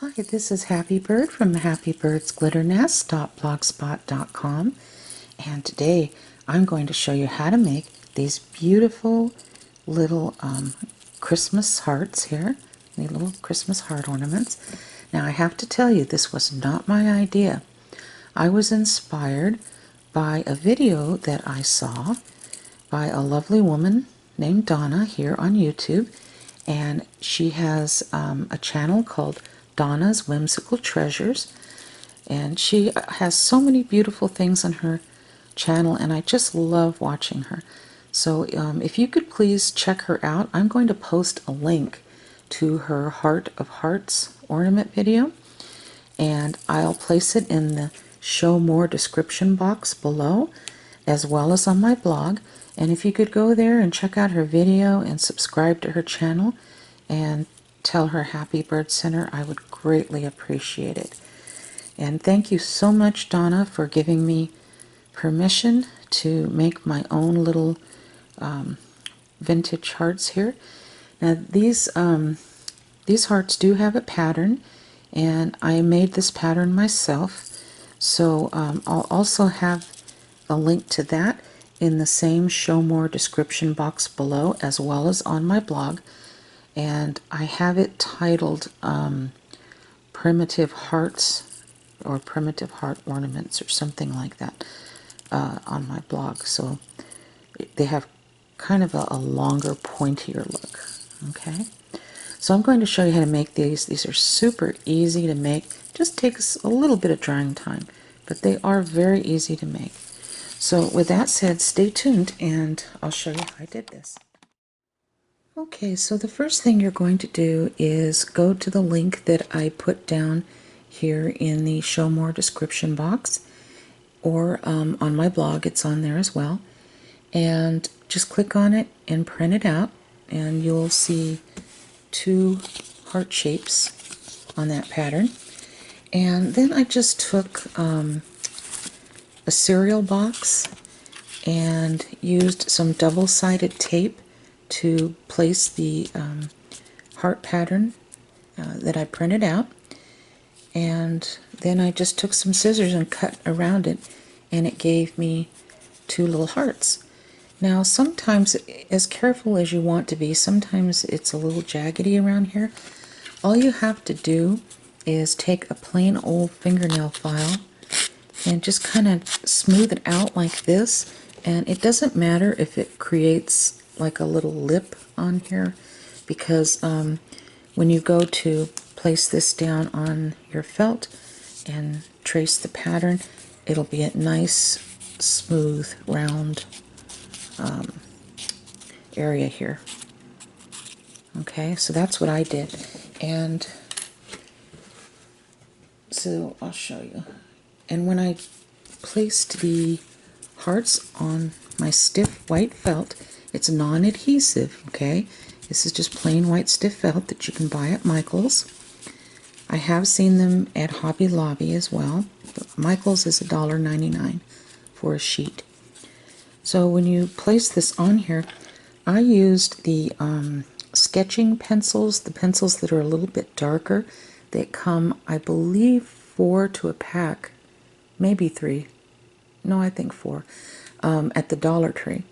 Hi, this is Happy Bird from Happy Bird's Glitter Nest.blogspot.com, and today I'm going to show you how to make these beautiful little Christmas hearts here, these little Christmas heart ornaments. Now I have to tell you, this was not my idea. I was inspired by a video that I saw by a lovely woman named Donna here on YouTube, and she has a channel called Donna's Whimsical Treasures, and she has so many beautiful things on her channel, and I just love watching her. So if you could please check her out, I'm going to post a link to her Heart of Hearts ornament video, and I'll place it in the show more description box below, as well as on my blog. And if you could go there and check out her video and subscribe to her channel and tell her Happy Bird sent her, I would greatly appreciate it. And thank you so much, Donna, for giving me permission to make my own little vintage hearts here. Now these hearts do have a pattern, and I made this pattern myself, so I'll also have a link to that in the same show more description box below, as well as on my blog. And I have it titled Primitive Hearts or Primitive Heart Ornaments or something like that on my blog. So they have kind of a longer, pointier look. Okay, so I'm going to show you how to make these. These are super easy to make. Just takes a little bit of drying time, but they are very easy to make. So with that said, stay tuned and I'll show you how I did this. Okay, so the first thing you're going to do is go to the link that I put down here in the show more description box, or on my blog, it's on there as well, and just click on it and print it out, and you'll see two heart shapes on that pattern. And then I just took a cereal box and used some double-sided tape to place the heart pattern that I printed out, and then I just took some scissors and cut around it, and it gave me two little hearts. Now sometimes, as careful as you want to be, sometimes it's a little jaggedy around here. All you have to do is take a plain old fingernail file and just kind of smooth it out like this, and it doesn't matter if it creates like a little lip on here, because when you go to place this down on your felt and trace the pattern, it'll be a nice smooth round area here. Okay, so that's what I did, and so I'll show you. And when I placed the hearts on my stiff white felt, it's non-adhesive, okay? This is just plain white stiff felt that you can buy at Michael's. I have seen them at Hobby Lobby as well, but Michael's is $1.99 for a sheet. So when you place this on here, I used the sketching pencils, the pencils that are a little bit darker. They come, I believe, 4 to a pack, maybe 3. No, I think 4, at the Dollar Tree.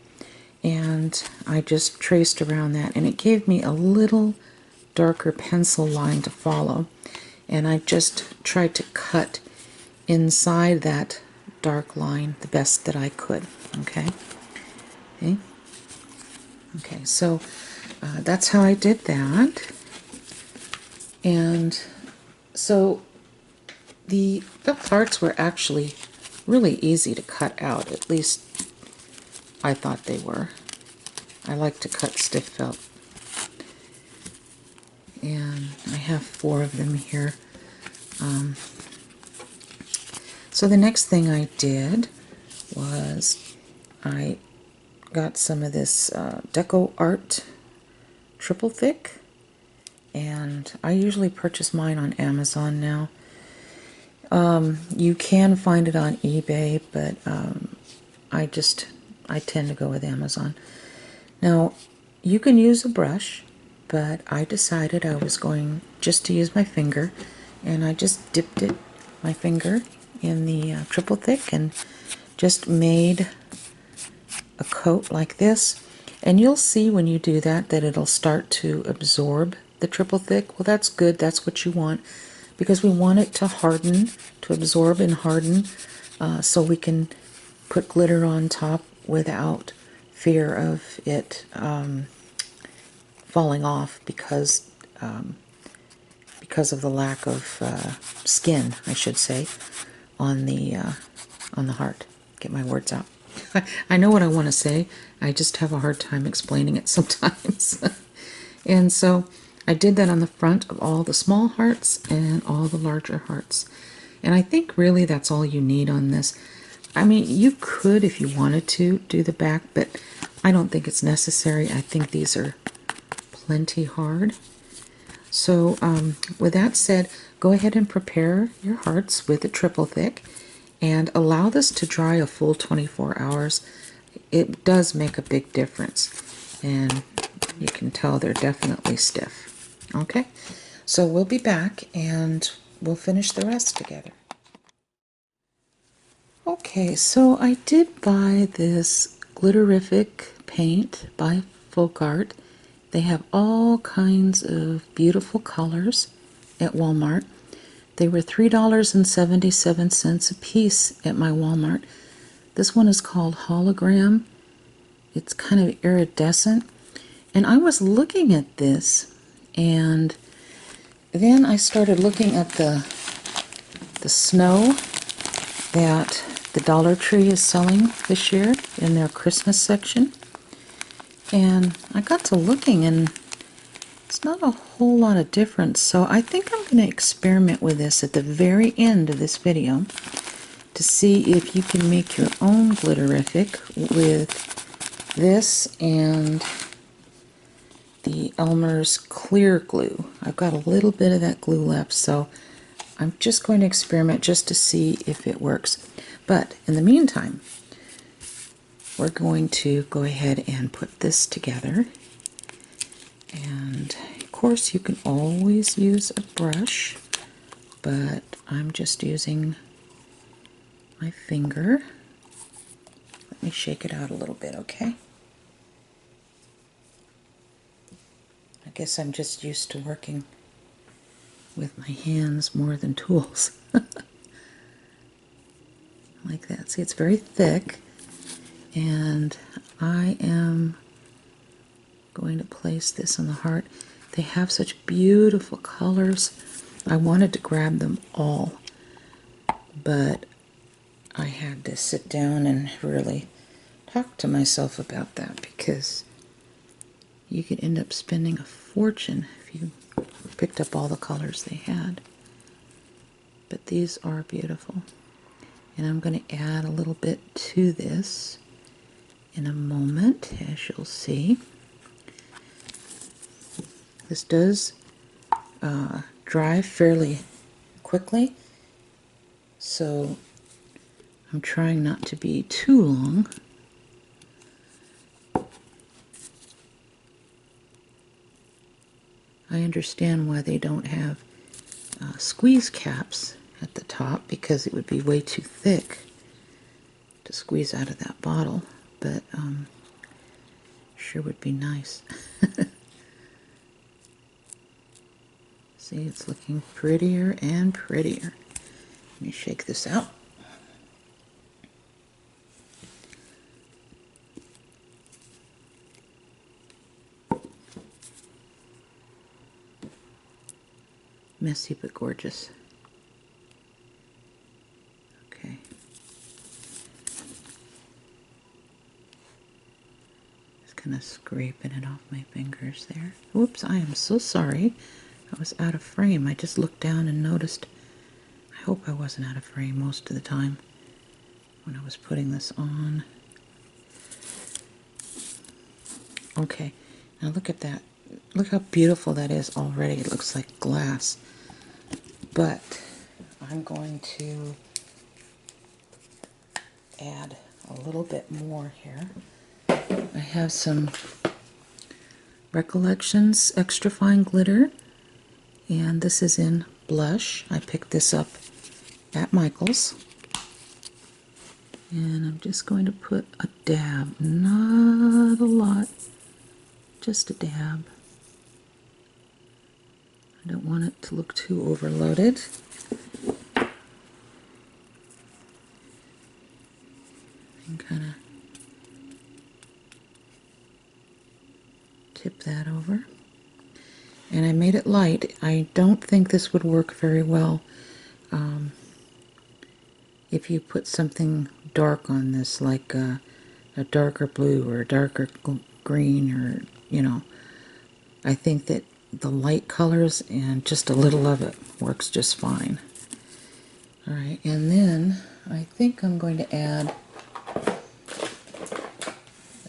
And I just traced around that, and it gave me a little darker pencil line to follow. And I just tried to cut inside that dark line the best that I could. Okay. Okay, so that's how I did that. And so the felt hearts were actually really easy to cut out. At least I thought they were. I like to cut stiff felt. And I have 4 of them here. So the next thing I did was I got some of this Deco Art Triple Thick, and I usually purchase mine on Amazon now. You can find it on eBay, but I tend to go with Amazon. Now, you can use a brush, but I decided I was going just to use my finger And I just dipped my finger in the triple thick and just made a coat like this. And you'll see when you do that it'll start to absorb the triple thick. Well, that's good. That's what you want, because we want it to harden, to absorb and harden, so we can put glitter on top without fear of it falling off because of the lack of skin, I should say, on the heart. Get my words out. I know what I want to say. I just have a hard time explaining it sometimes. And so I did that on the front of all the small hearts and all the larger hearts. And I think really that's all you need on this. I mean, you could, if you wanted to, do the back, but I don't think it's necessary. I think these are plenty hard. So with that said, go ahead and prepare your hearts with a triple thick and allow this to dry a full 24 hours. It does make a big difference, and you can tell they're definitely stiff. Okay, so we'll be back and we'll finish the rest together. Okay, so I did buy this Glitterific paint by Folk Art. They have all kinds of beautiful colors at Walmart. They were $3.77 a piece at my Walmart. This one is called Hologram. It's kind of iridescent. And I was looking at this, and then I started looking at the snow that the Dollar Tree is selling this year in their Christmas section. And I got to looking, and it's not a whole lot of difference. So I think I'm going to experiment with this at the very end of this video to see if you can make your own Glitterific with this and the Elmer's clear glue. I've got a little bit of that glue left, so I'm just going to experiment just to see if it works. But in the meantime, we're going to go ahead and put this together. And of course you can always use a brush, but I'm just using my finger. Let me shake it out a little bit, okay? I guess I'm just used to working with my hands more than tools. Like that. See, it's very thick, and I am going to place this on the heart. They have such beautiful colors. I wanted to grab them all, but I had to sit down and really talk to myself about that, because you could end up spending a fortune if you picked up all the colors they had. But these are beautiful. And I'm going to add a little bit to this in a moment, as you'll see. This does dry fairly quickly, so I'm trying not to be too long. I understand why they don't have squeeze caps at the top, because it would be way too thick to squeeze out of that bottle, but sure would be nice. See, it's looking prettier and prettier. Let me shake this out. Messy but gorgeous. Okay. Just kind of scraping it off my fingers there. Whoops, I am so sorry. I was out of frame. I just looked down and noticed. I hope I wasn't out of frame most of the time when I was putting this on. Okay, now look at that. Look how beautiful that is already. It looks like glass. But I'm going to add a little bit more here. I have some Recollections Extra Fine Glitter, and this is in blush. I picked this up at Michael's. And I'm just going to put a dab, not a lot, just a dab. I don't want it to look too overloaded. And kind of tip that over. And I made it light. I don't think this would work very well if you put something dark on this, like a darker blue or a darker green, or, you know. I think that the light colors and just a little of it works just fine. Alright, and then I think I'm going to add a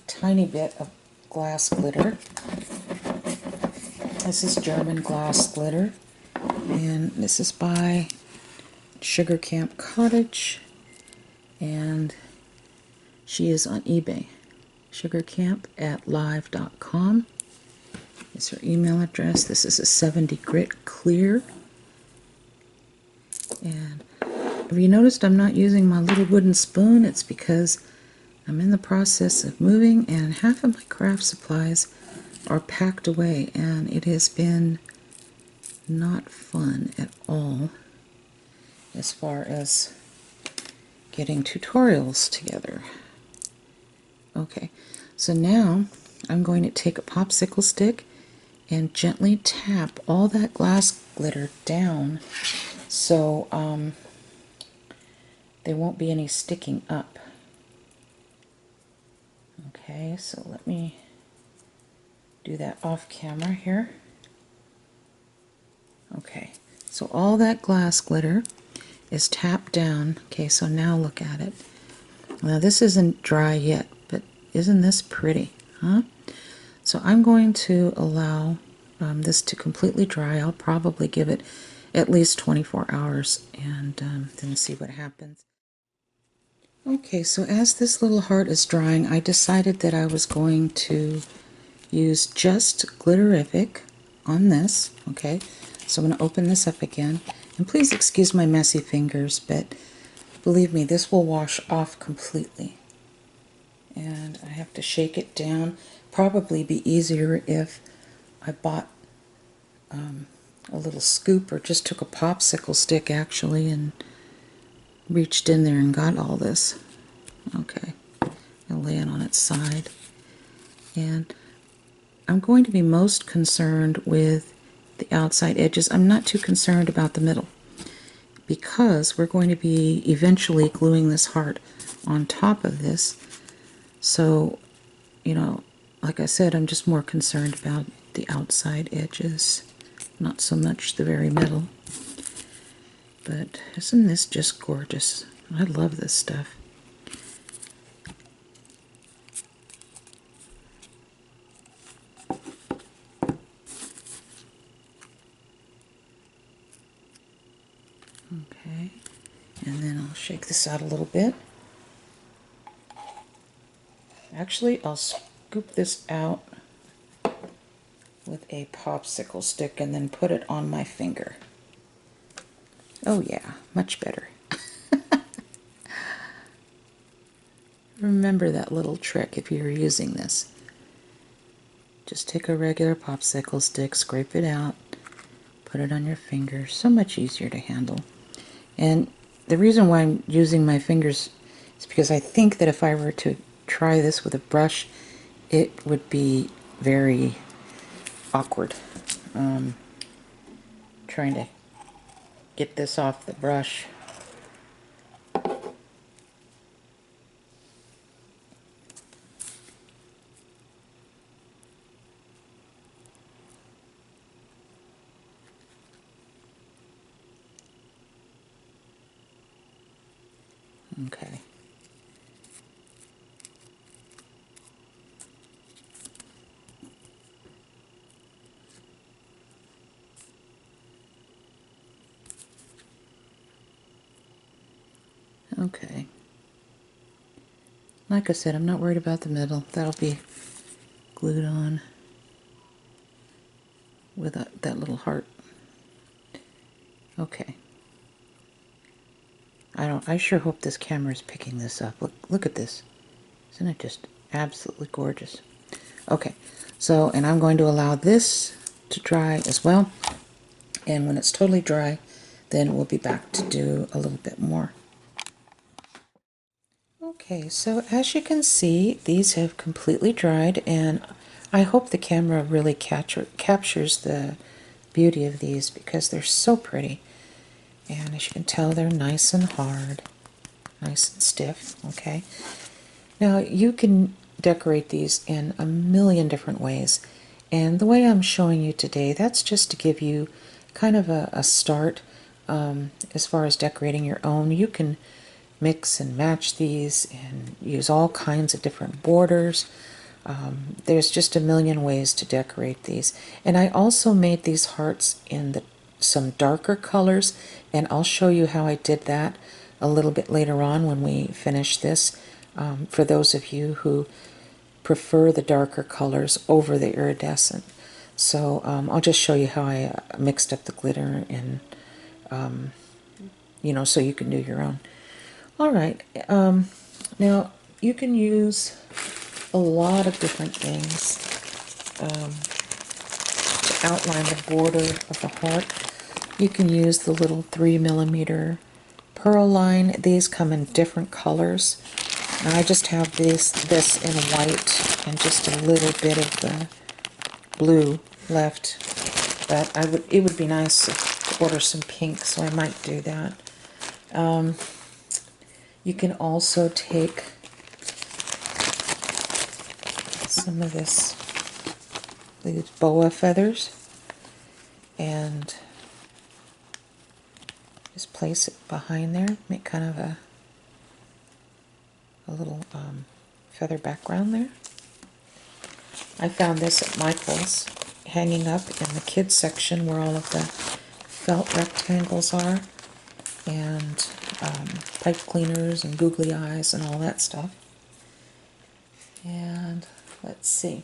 tiny bit of glass glitter. This is German glass glitter, and this is by Sugar Camp Cottage, and she is on eBay. sugarcamp@live.com is her email address. This is a 70 grit clear. And have you noticed I'm not using my little wooden spoon? It's because I'm in the process of moving and half of my craft supplies are packed away, and it has been not fun at all as far as getting tutorials together. Okay, so now I'm going to take a popsicle stick and gently tap all that glass glitter down so there won't be any sticking up. Okay, so let me do that off camera here. Okay, so all that glass glitter is tapped down. Okay, so now look at it. Now this isn't dry yet, but isn't this pretty, huh? So I'm going to allow this to completely dry. I'll probably give it at least 24 hours and then see what happens. Okay, so as this little heart is drying, I decided that I was going to use just Glitterific on this. Okay, so I'm going to open this up again. And please excuse my messy fingers, but believe me, this will wash off completely. And I have to shake it down. Probably be easier if I bought a little scoop or just took a popsicle stick actually and reached in there and got all this. Okay, I'll lay it on its side. And I'm going to be most concerned with the outside edges. I'm not too concerned about the middle because we're going to be eventually gluing this heart on top of this. So, you know, like I said, I'm just more concerned about the outside edges, not so much the very middle. But isn't this just gorgeous? I love this stuff. Okay, and then I'll shake this out a little bit. Actually, I'll scoop this out with a popsicle stick and then put it on my finger. Oh yeah, much better. Remember that little trick if you're using this. Just take a regular popsicle stick, scrape it out, put it on your finger. So much easier to handle. And the reason why I'm using my fingers is because I think that if I were to try this with a brush, it would be very awkward. Trying to get this off the brush. Okay. Okay. Like I said, I'm not worried about the middle. That'll be glued on with that little heart. Okay. I sure hope this camera is picking this up. Look at this. Isn't it just absolutely gorgeous? Okay, so, and I'm going to allow this to dry as well. And when it's totally dry, then we'll be back to do a little bit more. Okay, so as you can see, these have completely dried, and I hope the camera really captures the beauty of these because they're so pretty. And as you can tell, they're nice and hard, nice and stiff, okay? Now, you can decorate these in a million different ways, and the way I'm showing you today, that's just to give you kind of a start as far as decorating your own. You can mix and match these and use all kinds of different borders. There's just a million ways to decorate these. And I also made these hearts in some darker colors, and I'll show you how I did that a little bit later on when we finish this, for those of you who prefer the darker colors over the iridescent. So I'll just show you how I mixed up the glitter, and you know, so you can do your own. All right, now you can use a lot of different things to outline the border of the heart. You can use the little 3mm pearl line. These come in different colors. Now I just have this in white and just a little bit of the blue left, but it would be nice to order some pink, so I might do that. You can also take some of these boa feathers and just place it behind there, make kind of a little feather background there. I found this at Michael's, hanging up in the kids section where all of the felt rectangles are, and pipe cleaners and googly eyes and all that stuff. And let's see.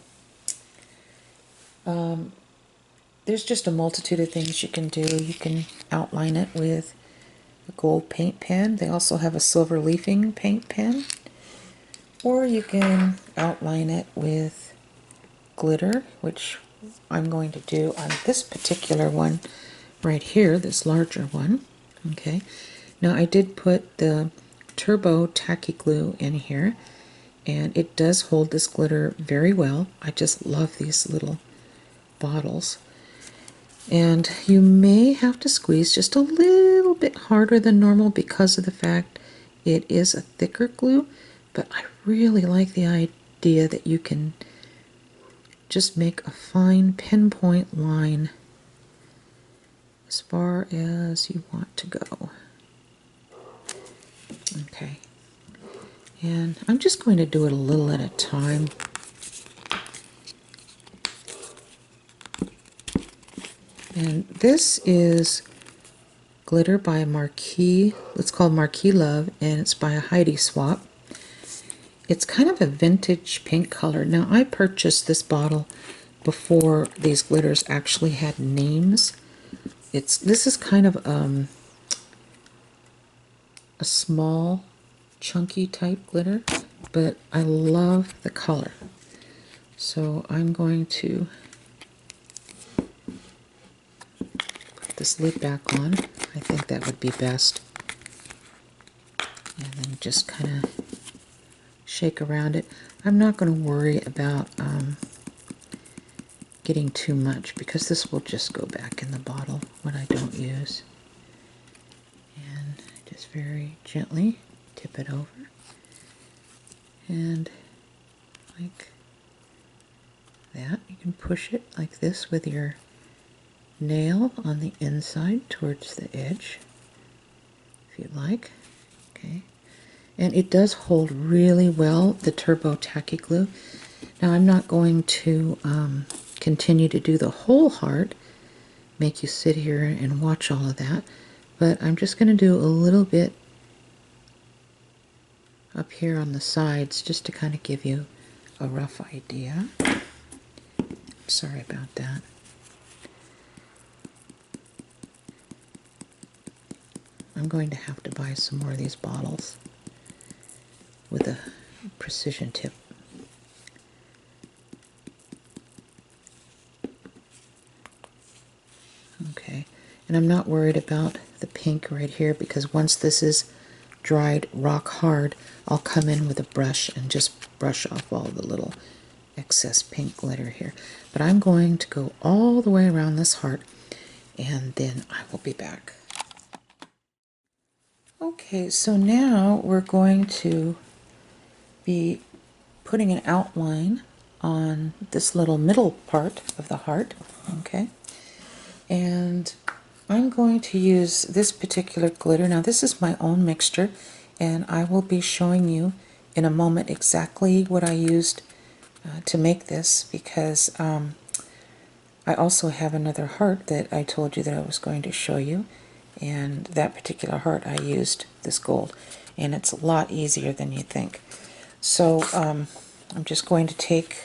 There's just a multitude of things you can do. You can outline it with a gold paint pen. They also have a silver leafing paint pen. Or you can outline it with glitter, which I'm going to do on this particular one right here, this larger one. Okay. Now I did put the turbo tacky glue in here, and it does hold this glitter very well. I just love these little bottles. And you may have to squeeze just a little bit harder than normal because of the fact it is a thicker glue, but I really like the idea that you can just make a fine pinpoint line as far as you want to go. Okay, and I'm just going to do it a little at a time. And this is glitter by Marquis. It's called Marquis Love, and it's by a Heidi Swap. It's kind of a vintage pink color. Now, I purchased this bottle before these glitters actually had names. This is kind of a small, chunky type glitter, but I love the color. So I'm going to put this lid back on. I think that would be best. And then just kind of shake around it. I'm not going to worry about getting too much because this will just go back in the bottle when I don't use. And just very gently tip it over. And like that, you can push it like this with your nail on the inside towards the edge, if you'd like. Okay. And it does hold really well, the turbo tacky glue. Now I'm not going to continue to do the whole heart, make you sit here and watch all of that, but I'm just going to do a little bit up here on the sides just to kind of give you a rough idea. Sorry about that. I'm going to have to buy some more of these bottles with a precision tip. Okay, and I'm not worried about the pink right here because once this is dried rock hard, I'll come in with a brush and just brush off all the little excess pink glitter here. But I'm going to go all the way around this heart and then I will be back. Okay, so now we're going to be putting an outline on this little middle part of the heart, okay? And I'm going to use this particular glitter. Now this is my own mixture, and I will be showing you in a moment exactly what I used to make this, because I also have another heart that I told you that I was going to show you, and that particular heart I used this gold, and it's a lot easier than you think. So I'm just going to take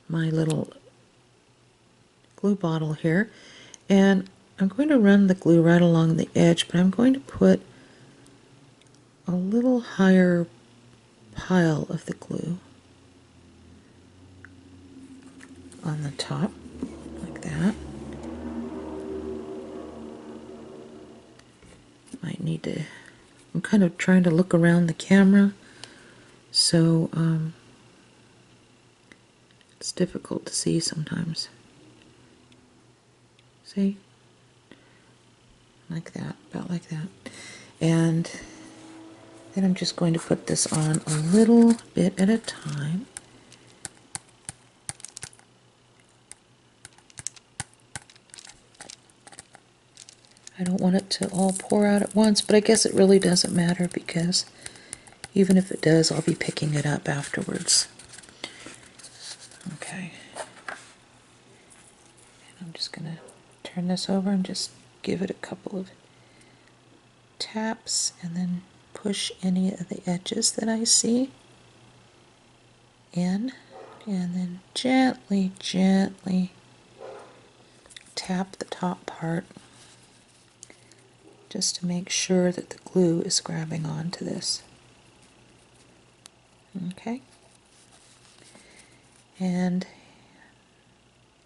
my little glue bottle here, and I'm going to run the glue right along the edge, but I'm going to put a little higher pile of the glue on the top, like that. Might need to, I'm kind of trying to look around the camera, so it's difficult to see sometimes. See? Like that, about like that. And then I'm just going to put this on a little bit at a time. I don't want it to all pour out at once, but I guess it really doesn't matter because even if it does, I'll be picking it up afterwards. Okay. And I'm just going to turn this over and just give it a couple of taps and then push any of the edges that I see in, and then gently, gently tap the top part just to make sure that the glue is grabbing onto this. Okay. And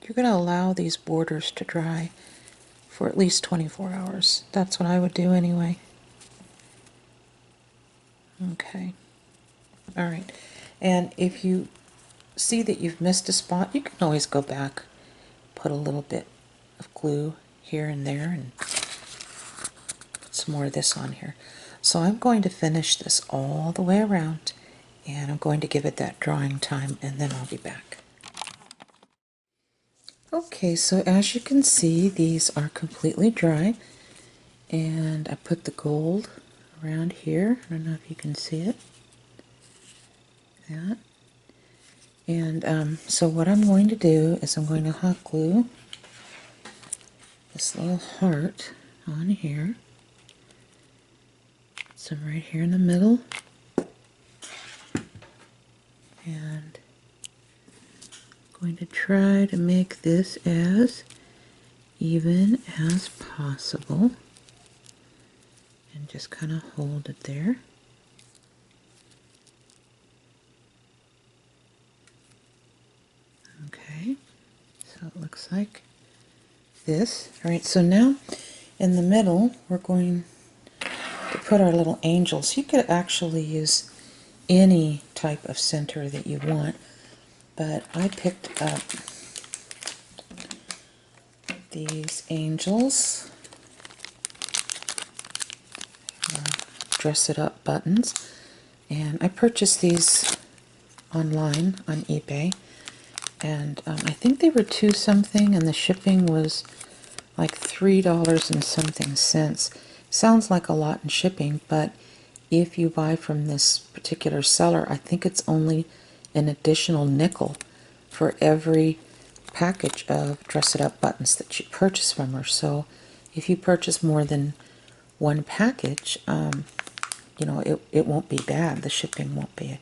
you're going to allow these borders to dry for at least 24 hours. That's what I would do anyway. Okay. Alright. And if you see that you've missed a spot, you can always go back, put a little bit of glue here and there, and put some more of this on here. So I'm going to finish this all the way around, and I'm going to give it that drying time, and then I'll be back. Okay, so as you can see, these are completely dry, and I put the gold around here. I don't know if you can see it. That. And so what I'm going to do is I'm going to hot glue this little heart on here. Some right here in the middle. And I'm going to try to make this as even as possible. And just kind of hold it there. Okay, so it looks like this. Alright, so now in the middle we're going to put our little angels. You could actually use any type of center that you want, but I picked up these angels, dress it up buttons, and I purchased these online on eBay. And I think they were $2 something, and the shipping was like $3 and something cents. Sounds like a lot in shipping, but if you buy from this particular seller, I think it's only an additional nickel for every package of Dress It Up buttons that you purchase from her. So if you purchase more than one package, you know, it won't be bad. The shipping won't be.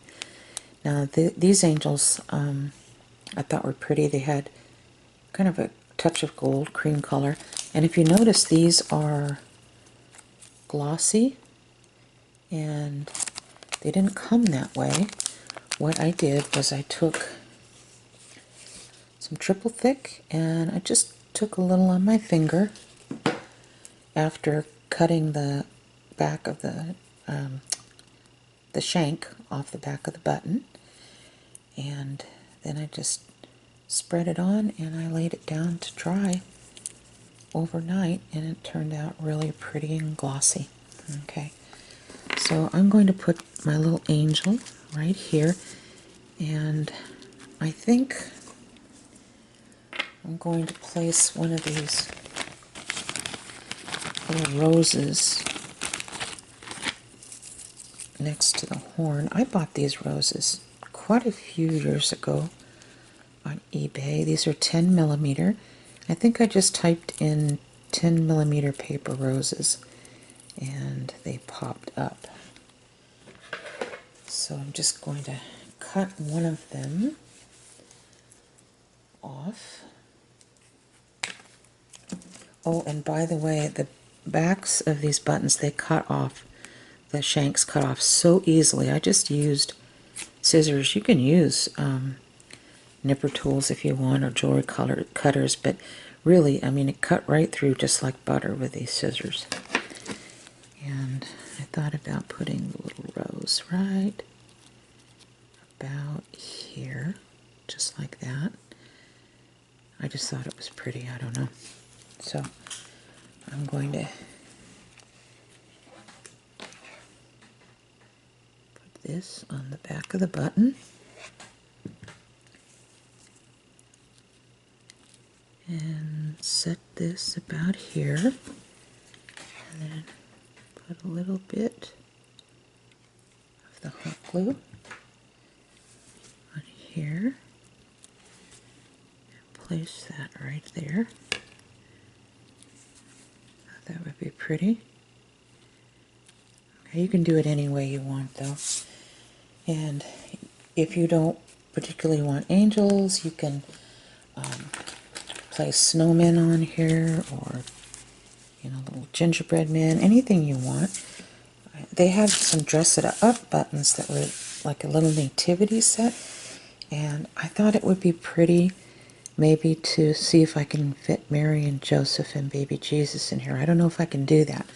Now these angels, I thought were pretty. They had kind of a touch of gold, cream color. And if you notice, these are glossy, and they didn't come that way. What I did was I took some triple thick, and I just took a little on my finger after cutting the back of the shank off the back of the button, and then I just spread it on and I laid it down to dry overnight, and it turned out really pretty and glossy. Okay, so I'm going to put my little angel right here, and I think I'm going to place one of these little roses next to the horn. I bought these roses quite a few years ago on eBay. These are 10 millimeter. I think I just typed in 10 millimeter paper roses and they popped up. So I'm just going to cut one of them off. Oh, and by the way, the backs of these buttons, they cut off. The shanks cut off so easily. I just used scissors. You can use nipper tools if you want, or jewelry cutters, but really, I mean, it cut right through just like butter with these scissors. And I thought about putting the little rose right about here, just like that. I just thought it was pretty, I don't know. So I'm going to put this on the back of the button. And set this about here, and then put a little bit of the hot glue on here, and place that right there. Thought that would be pretty. Okay, you can do it any way you want though, and if you don't particularly want angels, you can place snowmen on here, or little gingerbread men, anything you want. They had some dress it up buttons that were like a little nativity set, and I thought it would be pretty maybe to see if I can fit Mary and Joseph and baby Jesus in here. I don't know if I can do that,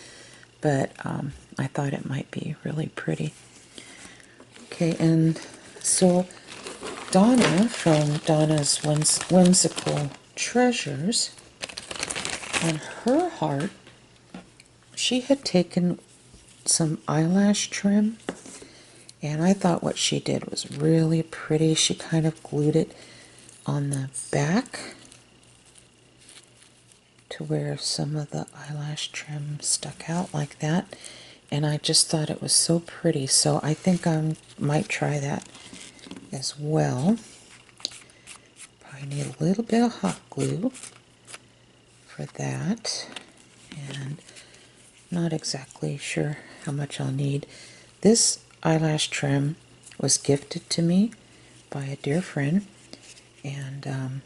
but I thought it might be really pretty. Okay, and so Donna from Donna's Whimsical Treasures, on her heart, she had taken some eyelash trim, and I thought what she did was really pretty. She kind of glued it on the back to where some of the eyelash trim stuck out like that, and I just thought it was so pretty, so I think I might try that as well. Probably need a little bit of hot glue for that, and not exactly sure how much I'll need. This eyelash trim was gifted to me by a dear friend, and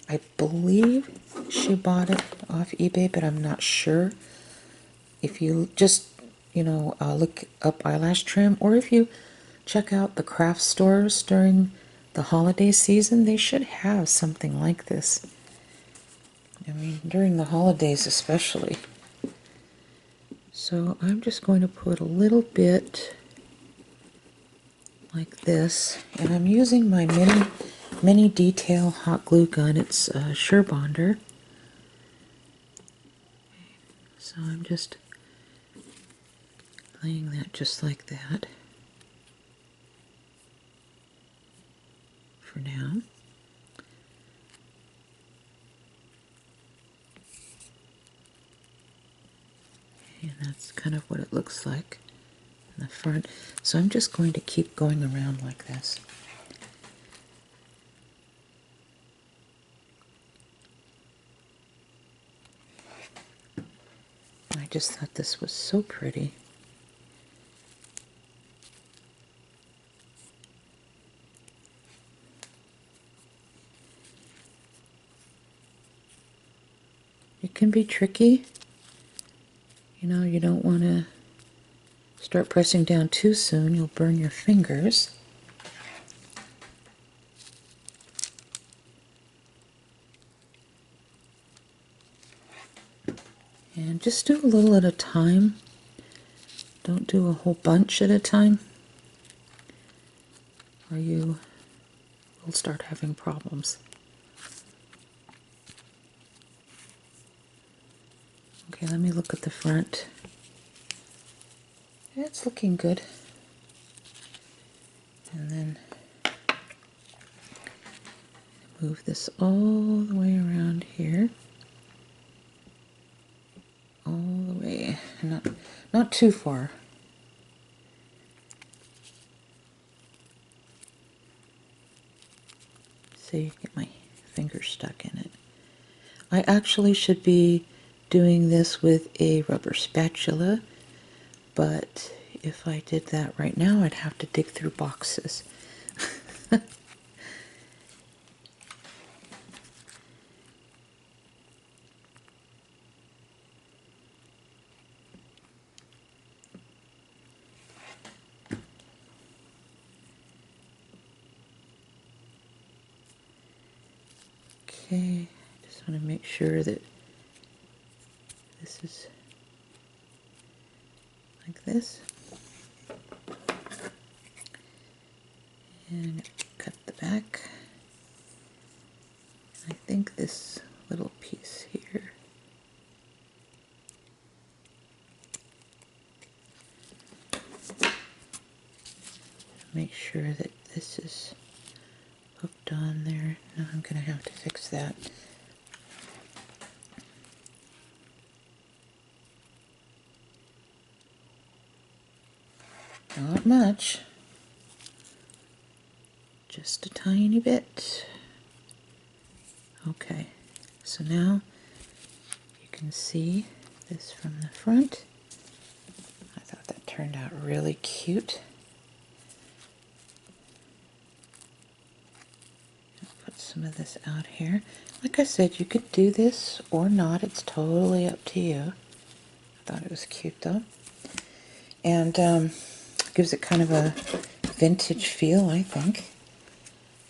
I believe she bought it off eBay, but I'm not sure. If you just, look up eyelash trim, or if you check out the craft stores during the holiday season, they should have something like this. I mean, during the holidays especially. So I'm just going to put a little bit like this, and I'm using my mini detail hot glue gun. It's a Surebonder. So I'm just laying that just like that for now. And that's kind of what it looks like in the front. So I'm just going to keep going around like this. I just thought this was so pretty. It can be tricky, You know, you don't want to start pressing down too soon. You'll burn your fingers. And just do a little at a time. Don't do a whole bunch at a time, or you will start having problems. Okay, let me look at the front. It's looking good. And then move this all the way around here. All the way, not too far. See, get my fingers stuck in it. I actually should be doing this with a rubber spatula, but if I did that right now, I'd have to dig through boxes. Okay, just want to make sure that this is like this. And cut the back. I think this little piece here. Make sure that this is hooked on there. Now I'm going to have to fix that. Not much. Just a tiny bit. Okay, so now you can see this from the front. I thought that turned out really cute. I'll put some of this out here. Like I said, you could do this or not. It's totally up to you. I thought it was cute though. And gives it kind of a vintage feel, I think.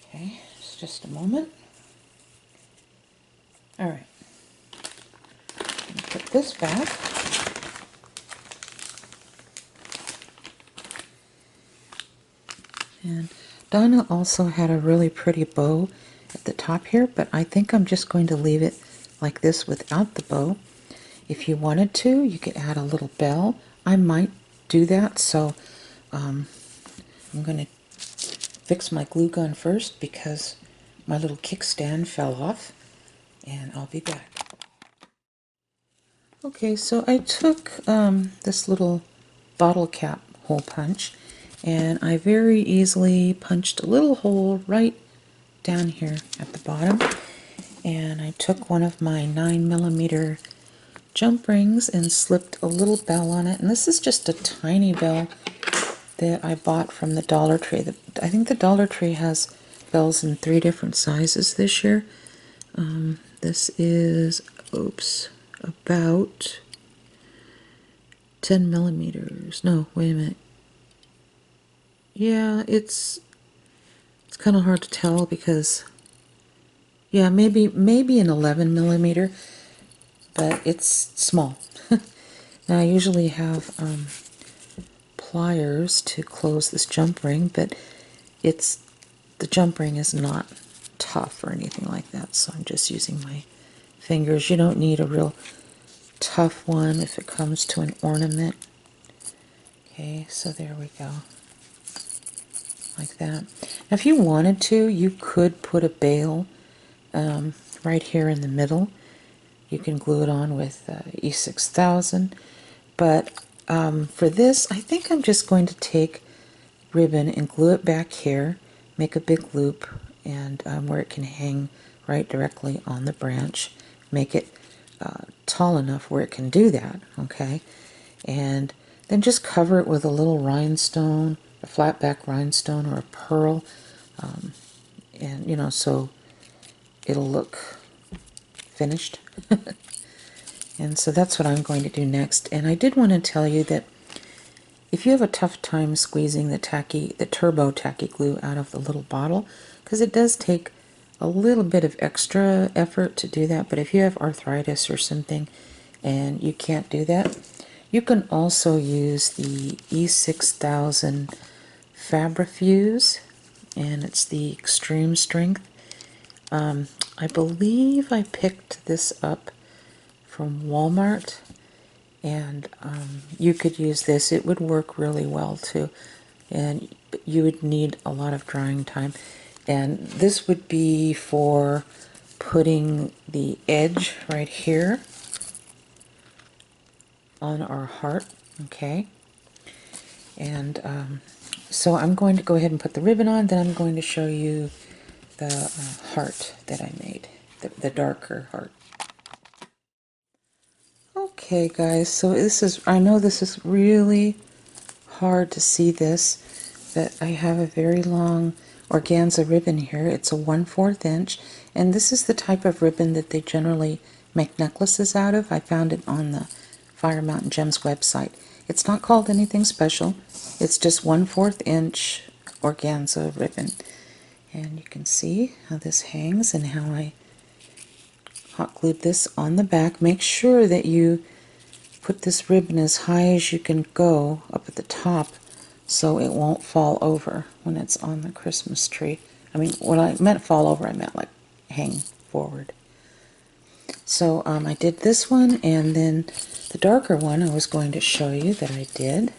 Okay, just a moment. All right. Put this back. And Donna also had a really pretty bow at the top here, but I think I'm just going to leave it like this without the bow. If you wanted to, you could add a little bell. I might do that, so I'm going to fix my glue gun first because my little kickstand fell off, and I'll be back. Okay, so I took this little bottle cap hole punch, and I very easily punched a little hole right down here at the bottom, and I took one of my 9mm jump rings and slipped a little bell on it. And this is just a tiny bell that I bought from the Dollar Tree. I think the Dollar Tree has bells in 3 different sizes this year. This is, oops, about 10mm. No, wait a minute. Yeah, it's kind of hard to tell because, yeah, maybe an 11mm, but it's small. Now I usually have pliers to close this jump ring, but the jump ring is not tough or anything like that, so I'm just using my fingers. You don't need a real tough one if it comes to an ornament. Okay, so there we go. Like that. Now if you wanted to, you could put a bail right here in the middle. You can glue it on with E6000, but for this, I think I'm just going to take ribbon and glue it back here, make a big loop, and where it can hang right directly on the branch, make it tall enough where it can do that, okay? And then just cover it with a little rhinestone, a flat back rhinestone or a pearl, and you know, so it'll look finished. And so that's what I'm going to do next. And I did want to tell you that if you have a tough time squeezing the turbo tacky glue out of the little bottle, because it does take a little bit of extra effort to do that, but if you have arthritis or something and you can't do that, you can also use the E6000 Fabrifuse, and it's the extreme strength. I believe I picked this up from Walmart, and you could use this. It would work really well too, and you would need a lot of drying time. And this would be for putting the edge right here on our heart, okay? And so I'm going to go ahead and put the ribbon on, then I'm going to show you the heart that I made, the darker heart. Okay guys, so I know this is really hard to see this, but I have a very long organza ribbon here. It's a 1/4 inch, and this is the type of ribbon that they generally make necklaces out of. I found it on the Fire Mountain Gems website. It's not called anything special. It's just 1/4 inch organza ribbon. And you can see how this hangs and how I hot glued this on the back. Make sure that you put this ribbon as high as you can go up at the top so it won't fall over when it's on the Christmas tree. I mean, when I meant fall over, I meant like hang forward. So I did this one, and then the darker one I was going to show you that I did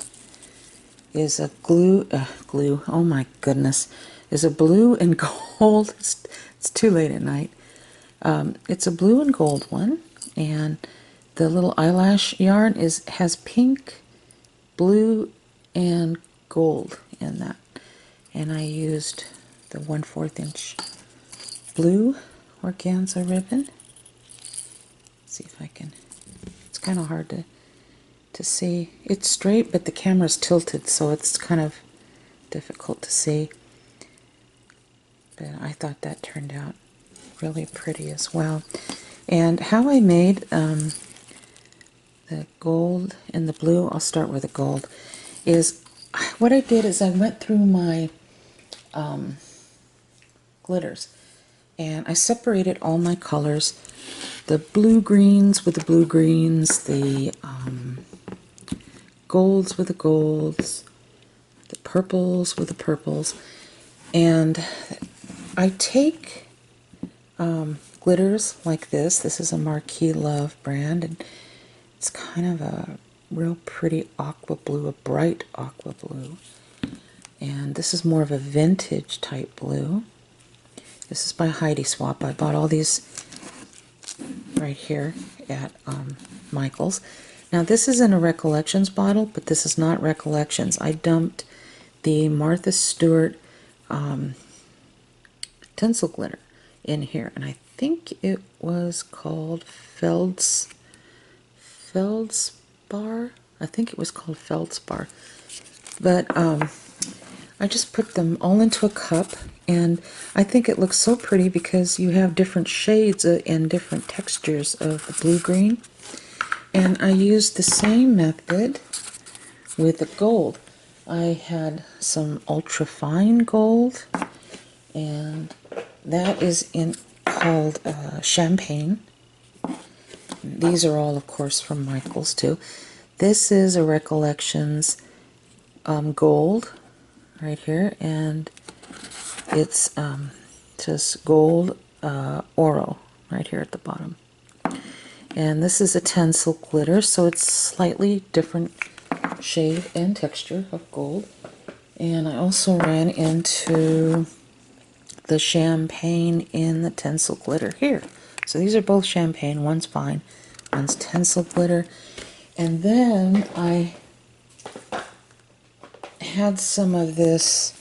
is a oh my goodness, is a blue and gold, it's too late at night. It's a blue and gold one, and the little eyelash yarn has pink, blue, and gold in that. And I used the 1/4 inch blue organza ribbon. Let's see if I can, it's kind of hard to see. It's straight, but the camera's tilted, so it's kind of difficult to see. But I thought that turned out really pretty as well. And how I made the gold and the blue, I'll start with the gold, is what I did is I went through my glitters and I separated all my colors, the blue greens with the blue greens, the golds with the golds, the purples with the purples, and I take glitters like this. This is a Marquee Love brand, and it's kind of a real pretty aqua blue, a bright aqua blue. And this is more of a vintage type blue. This is by Heidi Swap. I bought all these right here at Michael's. Now this is in a Recollections bottle, but this is not Recollections. I dumped the Martha Stewart tinsel glitter in here, and I think it was called Feldspar. I think it was called Feldspar. But I just put them all into a cup, and I think it looks so pretty because you have different shades and different textures of the blue-green. And I used the same method with the gold. I had some ultra-fine gold, and that is called Champagne. These are all, of course, from Michael's too. This is a Recollections gold right here, and it's just gold oro right here at the bottom. And this is a tinsel glitter, so it's slightly different shade and texture of gold. And I also ran into the champagne in the tinsel glitter here. So these are both champagne, one's fine, one's tinsel glitter. And then I had some of this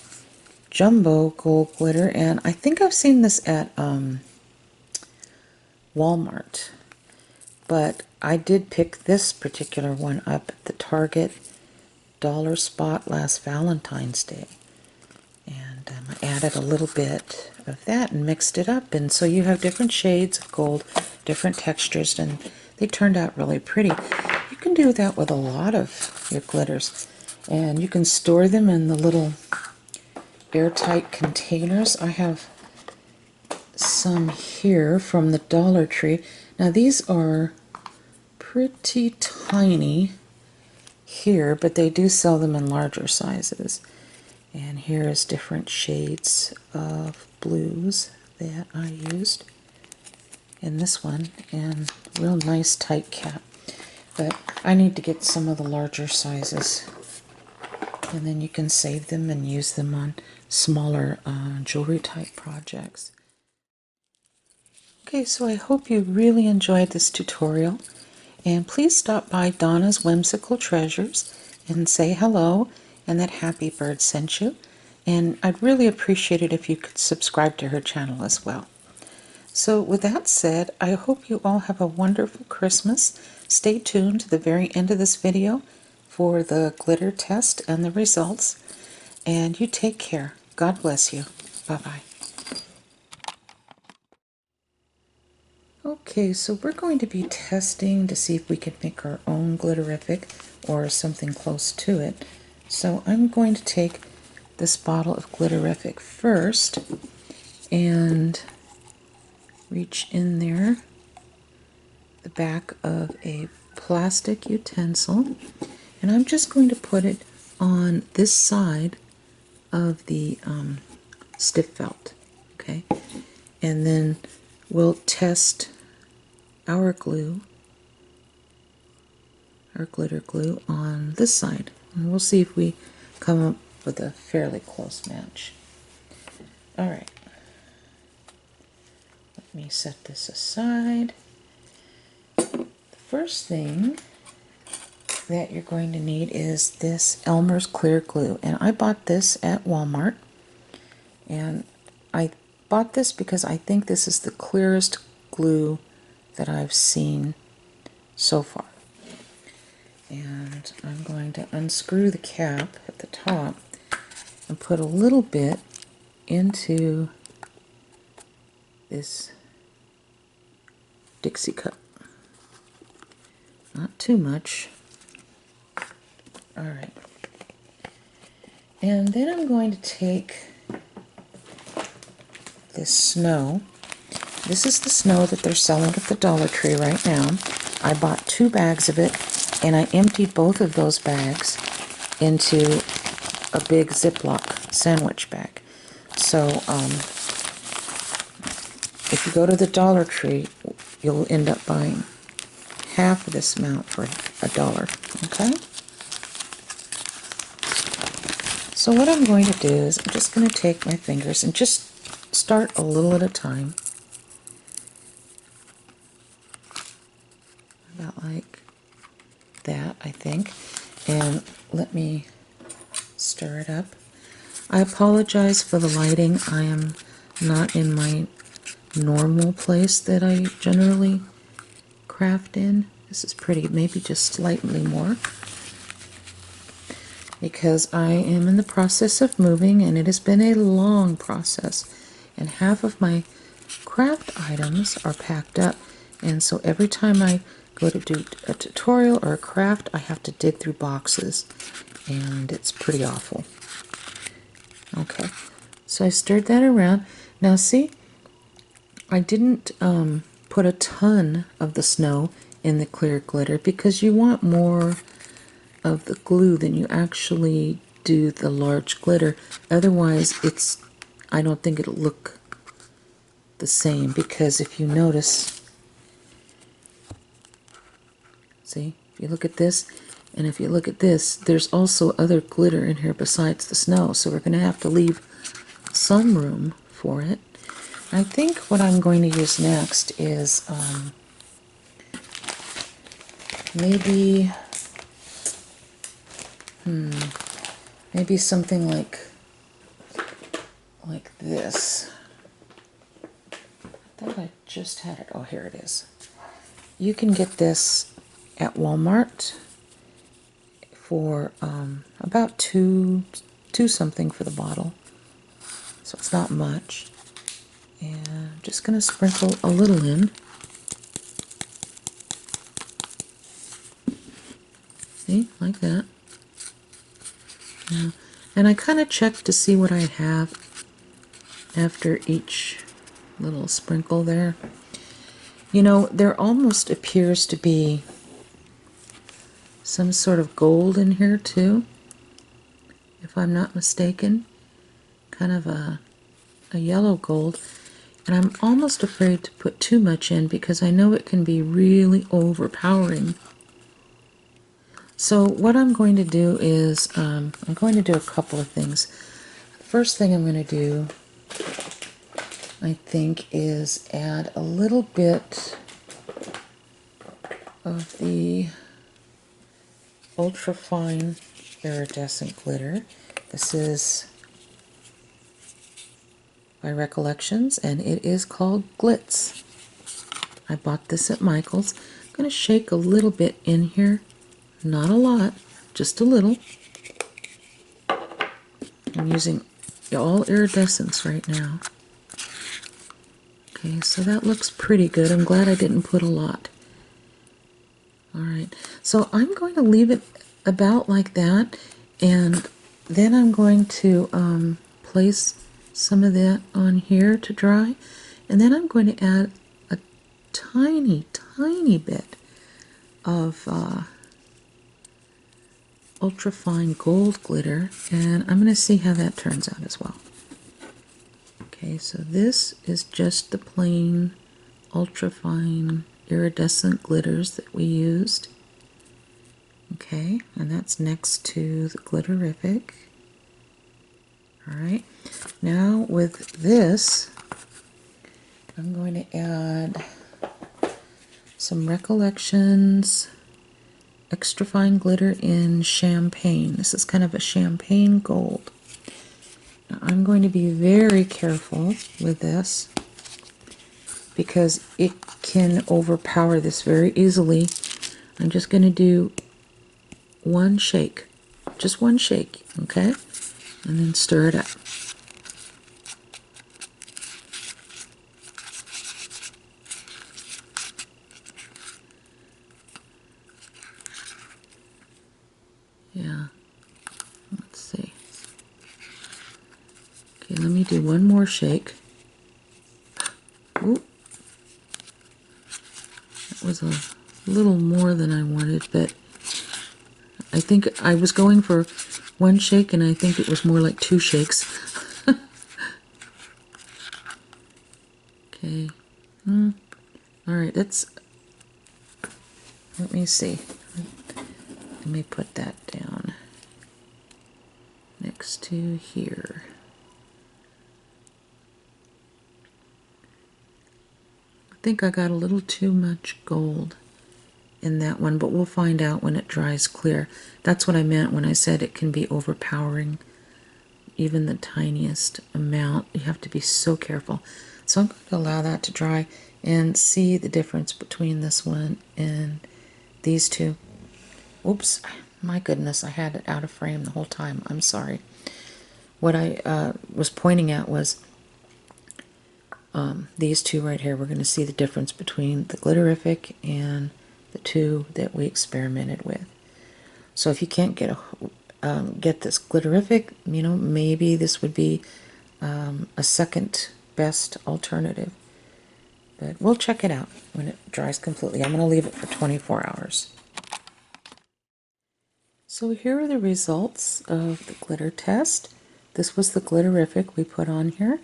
jumbo gold glitter, and I think I've seen this at Walmart, but I did pick this particular one up at the Target dollar spot last Valentine's Day, and I added a little bit of that and mixed it up, and so you have different shades of gold, different textures, and they turned out really pretty. You can do that with a lot of your glitters, and you can store them in the little airtight containers. I have some here from the Dollar Tree. Now these are pretty tiny here, but they do sell them in larger sizes. And here's different shades of blues that I used in this one, and real nice tight cap. But I need to get some of the larger sizes, and then you can save them and use them on smaller jewelry type projects. Okay, so I hope you really enjoyed this tutorial, and please stop by Donna's Whimsical Treasures and say hello and that Happy Bird sent you. And I'd really appreciate it if you could subscribe to her channel as well. So with that said, I hope you all have a wonderful Christmas. Stay tuned to the very end of this video for the glitter test and the results. And you take care. God bless you. Bye-bye. Okay, so we're going to be testing to see if we can make our own glitterific or something close to it. So I'm going to take this bottle of glitterific first and reach in there, the back of a plastic utensil, and I'm just going to put it on this side of the stiff felt, okay? And then we'll test our glue, our glitter glue, on this side, and we'll see if we come up with a fairly close match. All right, let me set this aside. The first thing that you're going to need is this Elmer's clear glue, and I bought this at Walmart, and I bought this because I think this is the clearest glue that I've seen so far. And I'm going to unscrew the cap at the top and put a little bit into this Dixie cup. Not too much. Alright. And then I'm going to take this snow. This is the snow that they're selling at the Dollar Tree right now. I bought 2 bags of it, and I emptied both of those bags into a big Ziploc sandwich bag. So if you go to the Dollar Tree, you'll end up buying half of this amount for $1, okay? So what I'm going to do is I'm just going to take my fingers and just start a little at a time. About like that, I think. And let me stir it up. I apologize for the lighting. I am not in my normal place that I generally craft in. This is pretty, maybe just slightly more, because I am in the process of moving, and it has been a long process, and half of my craft items are packed up, and so every time I go to do a tutorial or a craft, I have to dig through boxes, and it's pretty awful. Okay, so I stirred that around. Now see, I didn't put a ton of the snow in the clear glitter because you want more of the glue than you actually do the large glitter. Otherwise, I don't think it'll look the same, because if you notice, see, if you look at this, and if you look at this, there's also other glitter in here besides the snow, so we're going to have to leave some room for it. I think what I'm going to use next is maybe something like this. I thought I just had it. Oh, here it is. You can get this at Walmart for about two something for the bottle, so it's not much. And I'm just going to sprinkle a little in. See, like that. Yeah. And I kind of check to see what I have after each little sprinkle there. You know, there almost appears to be some sort of gold in here too, if I'm not mistaken. Kind of a yellow gold. And I'm almost afraid to put too much in because I know it can be really overpowering. So what I'm going to do is, I'm going to do a couple of things. The first thing I'm going to do, I think, is add a little bit of the ultra-fine iridescent glitter. This is by Recollections, and it is called Glitz. I bought this at Michael's. I'm going to shake a little bit in here. Not a lot, just a little. I'm using all iridescence right now. Okay, so that looks pretty good. I'm glad I didn't put a lot. Alright, so I'm going to leave it about like that, and then I'm going to place some of that on here to dry, and then I'm going to add a tiny, tiny bit of ultra-fine gold glitter, and I'm going to see how that turns out as well. Okay, so this is just the plain ultra-fine iridescent glitters that we used. Okay, and that's next to the Glitterific. Alright, now with this, I'm going to add some Recollections extra fine glitter in champagne. This is kind of a champagne gold. Now I'm going to be very careful with this because it can overpower this very easily. I'm just going to do one shake, just one shake, okay? And then stir it up. Yeah, let's see. Okay, let me do one more shake. Ooh. That was a little more than I wanted, but I think I was going for one shake, and I think it was more like two shakes. Okay. Alright, let me see. Let me put that down next to here. I think I got a little too much gold in that one, but we'll find out when it dries clear. That's what I meant when I said it can be overpowering. Even the tiniest amount, you have to be so careful. So I'm going to allow that to dry and see the difference between this one and these two. Oops, my goodness, I had it out of frame the whole time. I'm sorry. What I was pointing at was these two right here. We're going to see the difference between the Glitterific and the two that we experimented with. So if you can't get this Glitterific, you know, maybe this would be a second best alternative. But we'll check it out when it dries completely. I'm going to leave it for 24 hours. So here are the results of the glitter test. This was the Glitterific we put on here,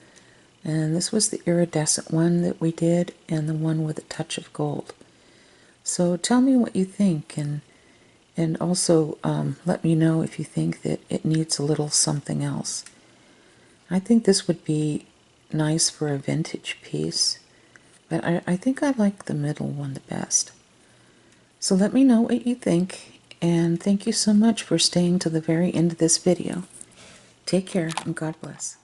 and this was the iridescent one that we did, and the one with a touch of gold. So tell me what you think, and also let me know if you think that it needs a little something else. I think this would be nice for a vintage piece, but I think I like the middle one the best. So let me know what you think, and thank you so much for staying to the very end of this video. Take care, and God bless.